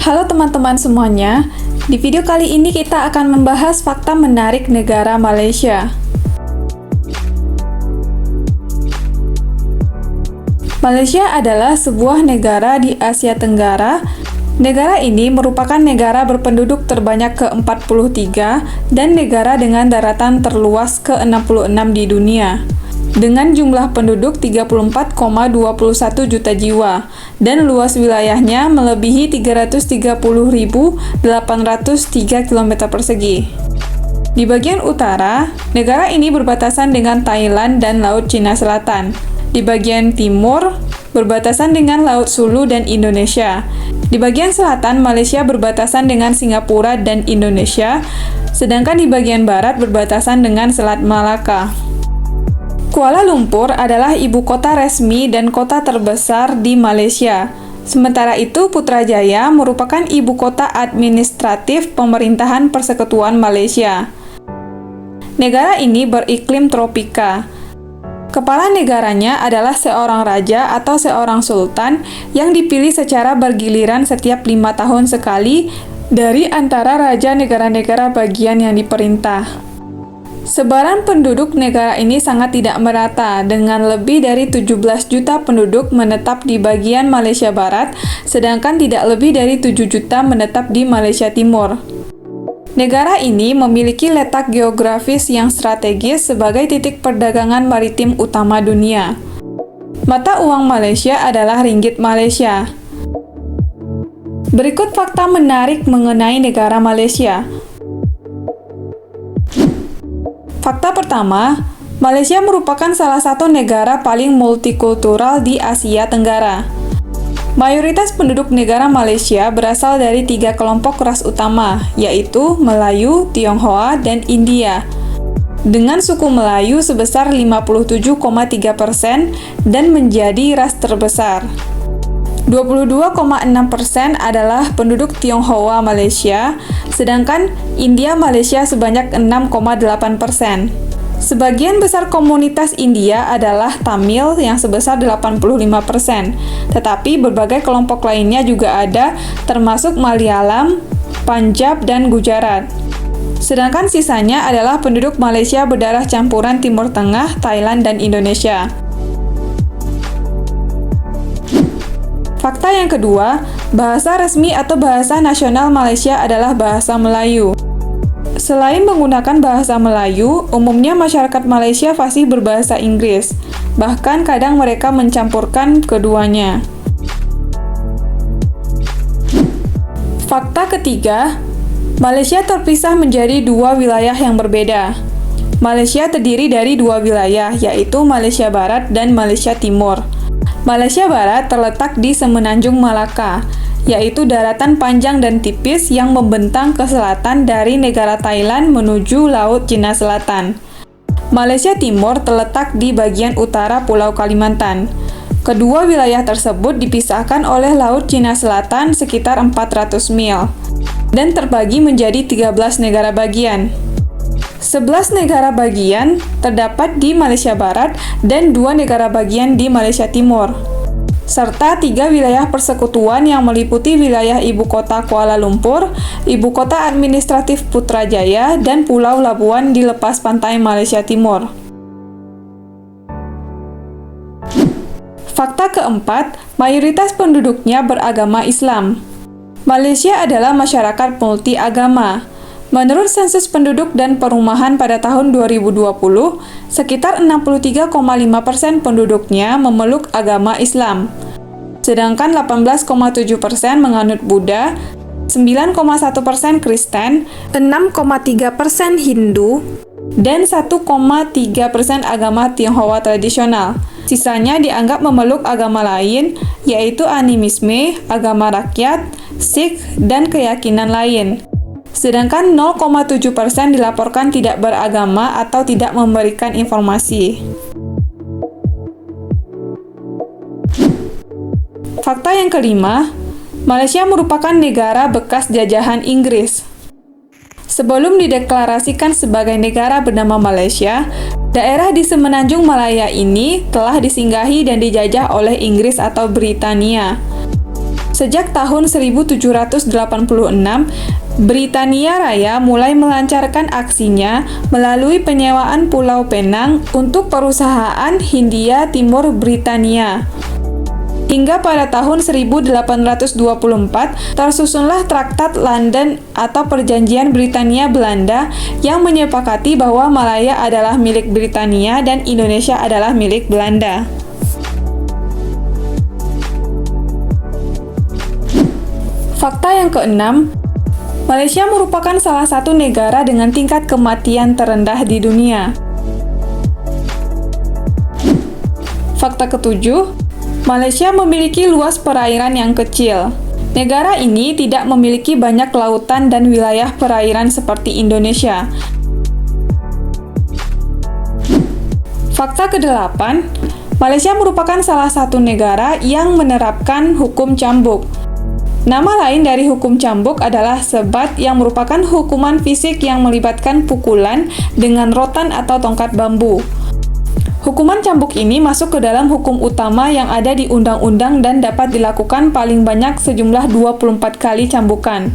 Halo teman-teman semuanya, di video kali ini kita akan membahas fakta menarik negara Malaysia. Malaysia adalah sebuah negara di Asia Tenggara. Negara ini merupakan negara berpenduduk terbanyak ke-43 dan negara dengan daratan terluas ke-66 di dunia, dengan jumlah penduduk 34,21 juta jiwa, dan luas wilayahnya melebihi 330.803 km persegi. Di bagian utara, negara ini berbatasan dengan Thailand dan Laut Cina Selatan. Di bagian timur, berbatasan dengan Laut Sulu dan Indonesia. Di bagian selatan, Malaysia berbatasan dengan Singapura dan Indonesia, sedangkan di bagian barat berbatasan dengan Selat Malaka. Kuala Lumpur adalah ibu kota resmi dan kota terbesar di Malaysia. Sementara itu, Putrajaya merupakan ibu kota administratif pemerintahan Persekutuan Malaysia. Negara ini beriklim tropika. Kepala negaranya adalah seorang raja atau seorang sultan yang dipilih secara bergiliran setiap 5 tahun sekali dari antara raja negara-negara bagian yang diperintah. Sebaran penduduk negara ini sangat tidak merata, dengan lebih dari 17 juta penduduk menetap di bagian Malaysia Barat, sedangkan tidak lebih dari 7 juta menetap di Malaysia Timur. Negara ini memiliki letak geografis yang strategis sebagai titik perdagangan maritim utama dunia. Mata uang Malaysia adalah ringgit Malaysia. Berikut fakta menarik mengenai negara Malaysia. Fakta pertama, Malaysia merupakan salah satu negara paling multikultural di Asia Tenggara. Mayoritas penduduk negara Malaysia berasal dari 3 kelompok ras utama, yaitu Melayu, Tionghoa, dan India, dengan suku Melayu sebesar 57,3% dan menjadi ras terbesar. 22,6% adalah penduduk Tionghoa Malaysia, sedangkan India Malaysia sebanyak 6,8%. Sebagian besar komunitas India adalah Tamil yang sebesar 85%, tetapi berbagai kelompok lainnya juga ada, termasuk Malayalam, Punjab, dan Gujarat. Sedangkan sisanya adalah penduduk Malaysia berdarah campuran Timur Tengah, Thailand, dan Indonesia. Fakta yang kedua, bahasa resmi atau bahasa nasional Malaysia adalah bahasa Melayu. Selain menggunakan bahasa Melayu, umumnya masyarakat Malaysia fasih berbahasa Inggris. Bahkan kadang mereka mencampurkan keduanya. Fakta ketiga, Malaysia terpisah menjadi 2 wilayah yang berbeda. Malaysia terdiri dari 2 wilayah, yaitu Malaysia Barat dan Malaysia Timur. Malaysia Barat terletak di Semenanjung Malaka, yaitu daratan panjang dan tipis yang membentang ke selatan dari negara Thailand menuju Laut Cina Selatan. Malaysia Timur terletak di bagian utara Pulau Kalimantan. Kedua wilayah tersebut dipisahkan oleh Laut Cina Selatan sekitar 400 mil dan terbagi menjadi 13 negara bagian. 11 negara bagian terdapat di Malaysia Barat dan 2 negara bagian di Malaysia Timur, serta 3 wilayah persekutuan yang meliputi wilayah ibu kota Kuala Lumpur, ibu kota administratif Putrajaya, dan Pulau Labuan di lepas pantai Malaysia Timur. Fakta keempat, mayoritas penduduknya beragama Islam. Malaysia adalah masyarakat multi-agama. Menurut sensus penduduk dan perumahan pada tahun 2020, sekitar 63,5% penduduknya memeluk agama Islam, sedangkan 18,7% menganut Buddha, 9,1% Kristen, 6,3% Hindu, dan 1,3% agama Tionghoa tradisional. Sisanya dianggap memeluk agama lain, yaitu animisme, agama rakyat, Sikh, dan keyakinan lain. Sedangkan 0,7% dilaporkan tidak beragama atau tidak memberikan informasi. Fakta yang kelima, Malaysia merupakan negara bekas jajahan Inggris. Sebelum dideklarasikan sebagai negara bernama Malaysia, daerah di Semenanjung Malaya ini telah disinggahi dan dijajah oleh Inggris atau Britania. Sejak tahun 1786, Britania Raya mulai melancarkan aksinya melalui penyewaan Pulau Penang untuk perusahaan Hindia Timur Britania. Hingga pada tahun 1824, tersusunlah Traktat London atau Perjanjian Britania-Belanda yang menyepakati bahwa Malaya adalah milik Britania dan Indonesia adalah milik Belanda. Fakta yang keenam, Malaysia merupakan salah satu negara dengan tingkat kematian terendah di dunia. Fakta ketujuh, Malaysia memiliki luas perairan yang kecil. Negara ini tidak memiliki banyak lautan dan wilayah perairan seperti Indonesia. Fakta kedelapan, Malaysia merupakan salah satu negara yang menerapkan hukum cambuk. Nama lain dari hukum cambuk adalah sebat yang merupakan hukuman fisik yang melibatkan pukulan dengan rotan atau tongkat bambu. Hukuman cambuk ini masuk ke dalam hukum utama yang ada di undang-undang dan dapat dilakukan paling banyak sejumlah 24 kali cambukan.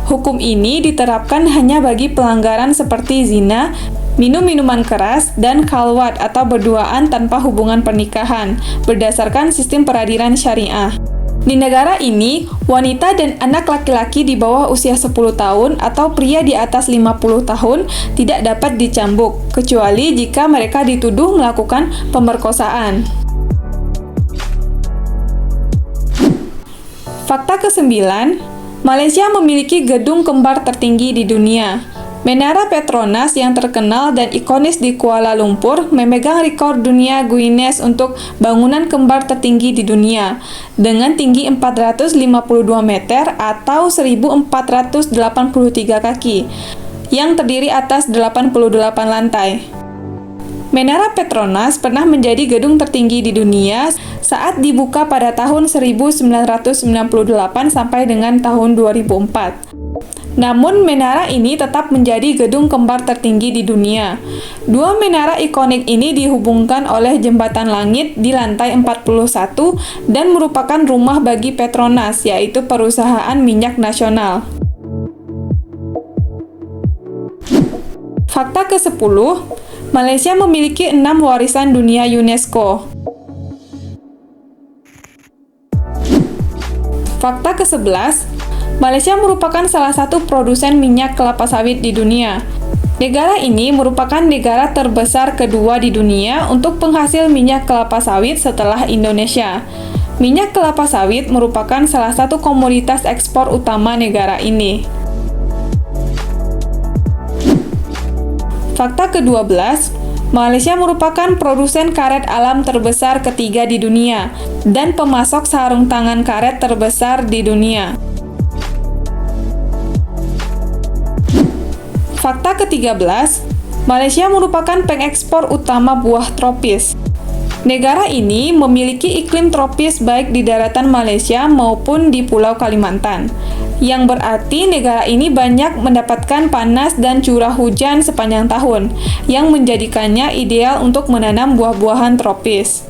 Hukum ini diterapkan hanya bagi pelanggaran seperti zina, minum minuman keras, dan khalwat atau berduaan tanpa hubungan pernikahan, berdasarkan sistem peradilan syariah. Di negara ini, wanita dan anak laki-laki di bawah usia 10 tahun atau pria di atas 50 tahun tidak dapat dicambuk, kecuali jika mereka dituduh melakukan pemerkosaan. Fakta ke-9, Malaysia memiliki gedung kembar tertinggi di dunia. Menara Petronas yang terkenal dan ikonis di Kuala Lumpur memegang rekor dunia Guinness untuk bangunan kembar tertinggi di dunia dengan tinggi 452 meter atau 1483 kaki yang terdiri atas 88 lantai. Menara Petronas pernah menjadi gedung tertinggi di dunia saat dibuka pada tahun 1998 sampai dengan tahun 2004. Namun, menara ini tetap menjadi gedung kembar tertinggi di dunia. Dua menara ikonik ini dihubungkan oleh jembatan langit di lantai 41 dan merupakan rumah bagi Petronas, yaitu perusahaan minyak nasional. Fakta ke-10, Malaysia memiliki 6 warisan dunia UNESCO. Fakta ke-11, Malaysia merupakan salah satu produsen minyak kelapa sawit di dunia. Negara ini merupakan negara terbesar kedua di dunia untuk penghasil minyak kelapa sawit setelah Indonesia. Minyak kelapa sawit merupakan salah satu komoditas ekspor utama negara ini. Fakta ke-12, Malaysia merupakan produsen karet alam terbesar ketiga di dunia dan pemasok sarung tangan karet terbesar di dunia. Fakta ke-13, Malaysia merupakan pengekspor utama buah tropis. Negara ini memiliki iklim tropis baik di daratan Malaysia maupun di Pulau Kalimantan, yang berarti negara ini banyak mendapatkan panas dan curah hujan sepanjang tahun, yang menjadikannya ideal untuk menanam buah-buahan tropis.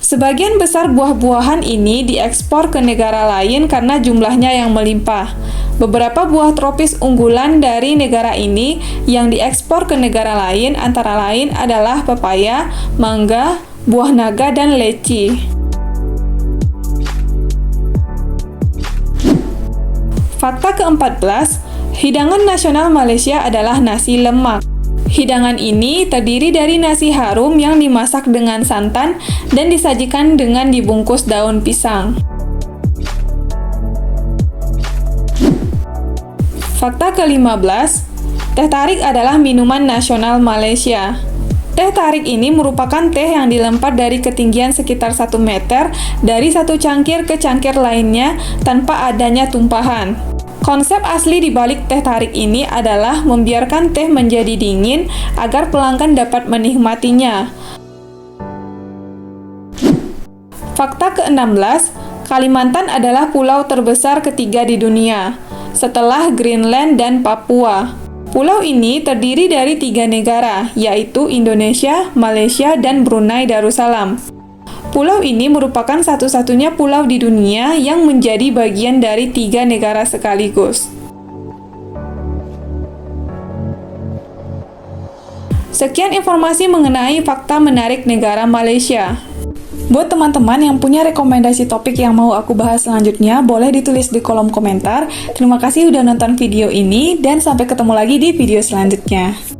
Sebagian besar buah-buahan ini diekspor ke negara lain karena jumlahnya yang melimpah. Beberapa buah tropis unggulan dari negara ini yang diekspor ke negara lain antara lain adalah pepaya, mangga, buah naga, dan leci. Fakta ke-14, hidangan nasional Malaysia adalah nasi lemak. Hidangan ini terdiri dari nasi harum yang dimasak dengan santan dan disajikan dengan dibungkus daun pisang. Fakta ke-15, teh tarik adalah minuman nasional Malaysia. Teh tarik ini merupakan teh yang dilempar dari ketinggian sekitar 1 meter dari satu cangkir ke cangkir lainnya tanpa adanya tumpahan. Konsep asli di balik teh tarik ini adalah membiarkan teh menjadi dingin agar pelanggan dapat menikmatinya. Fakta ke-16, Kalimantan adalah pulau terbesar ketiga di dunia, setelah Greenland dan Papua. Pulau ini terdiri dari 3 negara, yaitu Indonesia, Malaysia, dan Brunei Darussalam. Pulau ini merupakan satu-satunya pulau di dunia yang menjadi bagian dari 3 negara sekaligus. Sekian informasi mengenai fakta menarik negara Malaysia. Buat teman-teman yang punya rekomendasi topik yang mau aku bahas selanjutnya, boleh ditulis di kolom komentar. Terima kasih udah nonton video ini, dan sampai ketemu lagi di video selanjutnya.